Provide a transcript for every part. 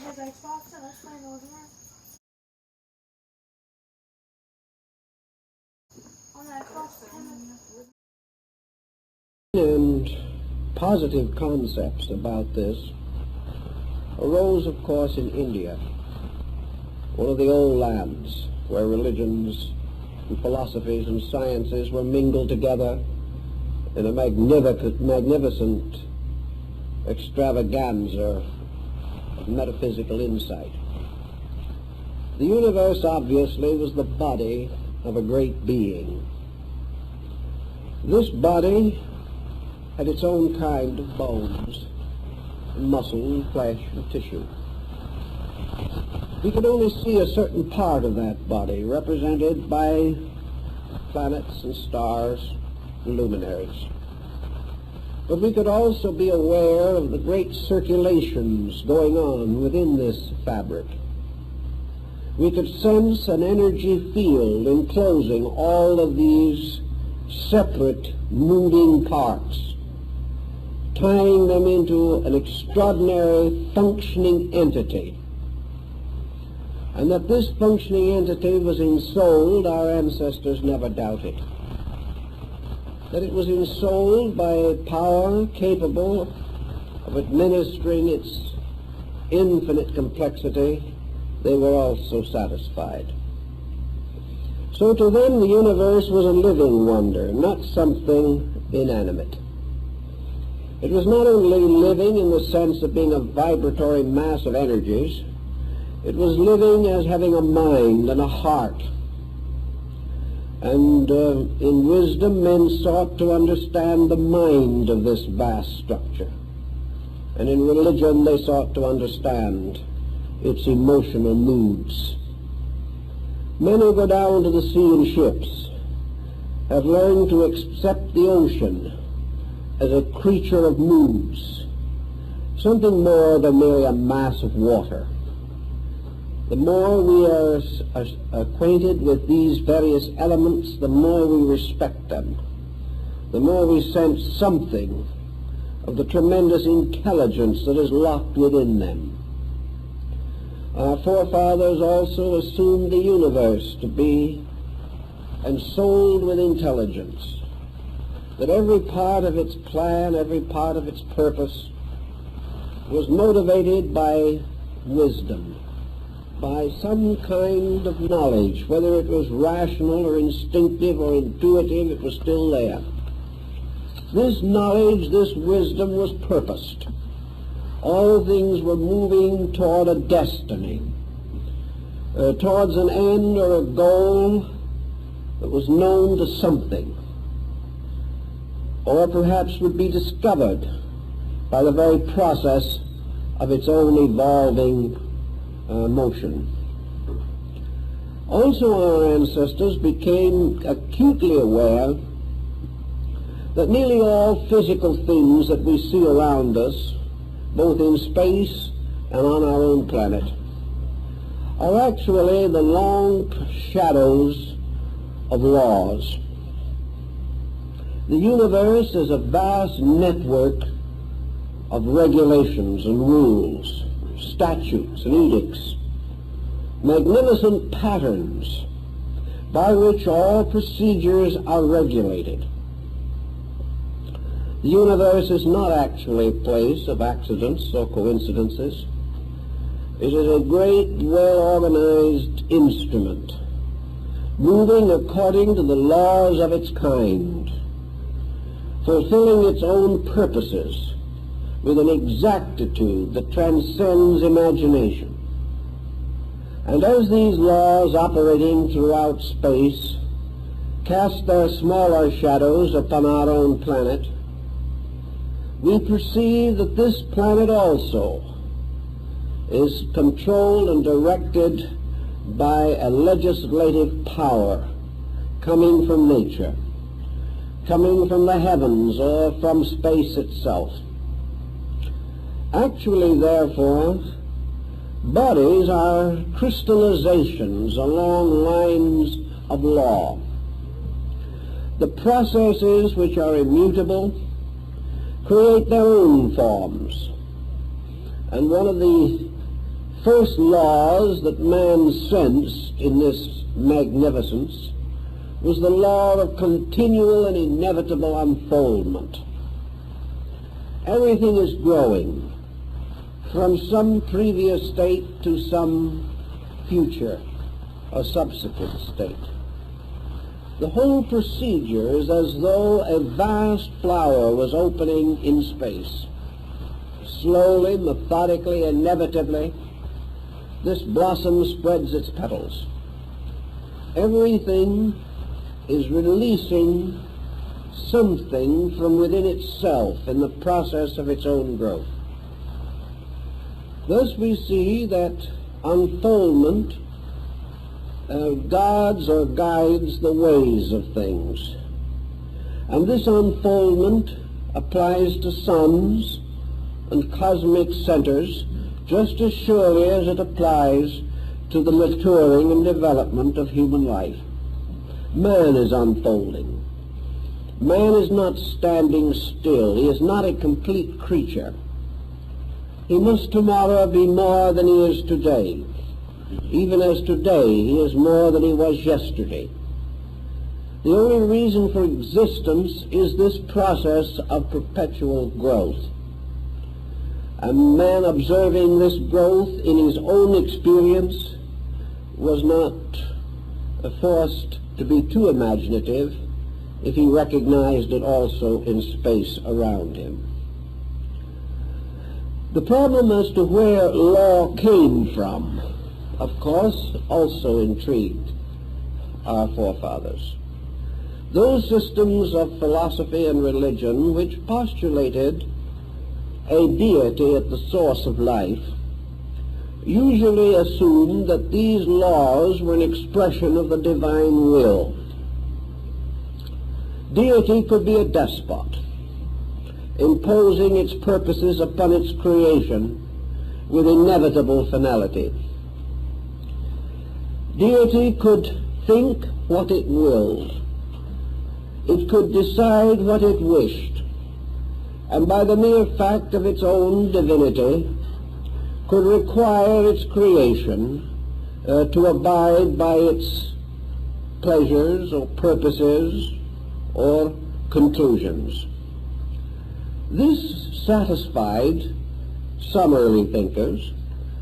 his Xbox and let's play Northern on the Xbox. And positive concepts about this arose, of course, in India, one of the old lands where religions and philosophies and sciences were mingled together in a magnificent extravaganza of metaphysical insight. The universe, obviously, was the body of a great being. This body had its own kind of bones, and muscle and flesh and tissue. We could only see a certain part of that body, represented by planets and stars and luminaries. But we could also be aware of the great circulations going on within this fabric. We could sense an energy field enclosing all of these separate moving parts, tying them into an extraordinary functioning entity. And that this functioning entity was ensouled, our ancestors never doubted. That it was ensouled by a power capable of administering its infinite complexity, they were also satisfied. So to them the universe was a living wonder, not something inanimate. It was not only living in the sense of being a vibratory mass of energies, it was living as having a mind and a heart. And in wisdom, men sought to understand the mind of this vast structure. And in religion, they sought to understand its emotional moods. Men who go down to the sea in ships have learned to accept the ocean as a creature of moods, something more than merely a mass of water. The more we are acquainted with these various elements, the more we respect them, the more we sense something of the tremendous intelligence that is locked within them. Our forefathers also assumed the universe to be ensouled with intelligence, that every part of its plan, every part of its purpose was motivated by wisdom, by some kind of knowledge. Whether it was rational or instinctive or intuitive, it was still there. This knowledge, this wisdom was purposed. All things were moving toward a destiny, towards an end or a goal that was known to something, or perhaps would be discovered by the very process of its own evolving motion. Also, our ancestors became acutely aware that nearly all physical things that we see around us, both in space and on our own planet, are actually the long shadows of laws. The universe is a vast network of regulations and rules, statutes and edicts, magnificent patterns by which all procedures are regulated. The universe is not actually a place of accidents or coincidences. It is a great, well-organized instrument, moving according to the laws of its kind, fulfilling its own purposes with an exactitude that transcends imagination. And as these laws operating throughout space cast their smaller shadows upon our own planet, we perceive that this planet also is controlled and directed by a legislative power coming from nature, coming from the heavens or from space itself. Actually, therefore, bodies are crystallizations along lines of law. The processes which are immutable create their own forms. And one of the first laws that man sensed in this magnificence was the law of continual and inevitable unfoldment. Everything is growing from some previous state to some future or subsequent state. The whole procedure is as though a vast flower was opening in space. Slowly, methodically, inevitably, this blossom spreads its petals. Everything is releasing something from within itself in the process of its own growth. Thus we see that unfoldment guards or guides the ways of things. And this unfoldment applies to suns and cosmic centers just as surely as it applies to the maturing and development of human life. Man is unfolding. Man is not standing still. He is not a complete creature. He must tomorrow be more than he is today. Even as today he is more than he was yesterday. The only reason for existence is this process of perpetual growth. And man, observing this growth in his own experience, was not forced to be too imaginative if he recognized it also in space around him. The problem as to where law came from, of course, also intrigued our forefathers. Those systems of philosophy and religion which postulated a deity at the source of life usually assumed that these laws were an expression of the divine will. Deity could be a despot, imposing its purposes upon its creation with inevitable finality. Deity could think what it willed. It could decide what it wished, and by the mere fact of its own divinity could require its creation to abide by its pleasures or purposes or conclusions. This satisfied some early thinkers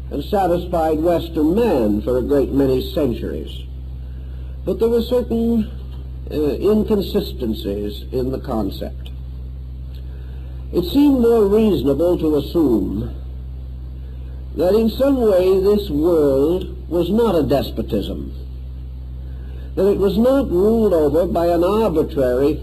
and satisfied Western man for a great many centuries. But there were certain inconsistencies in the concept. It seemed more reasonable to assume that in some way this world was not a despotism, that it was not ruled over by an arbitrary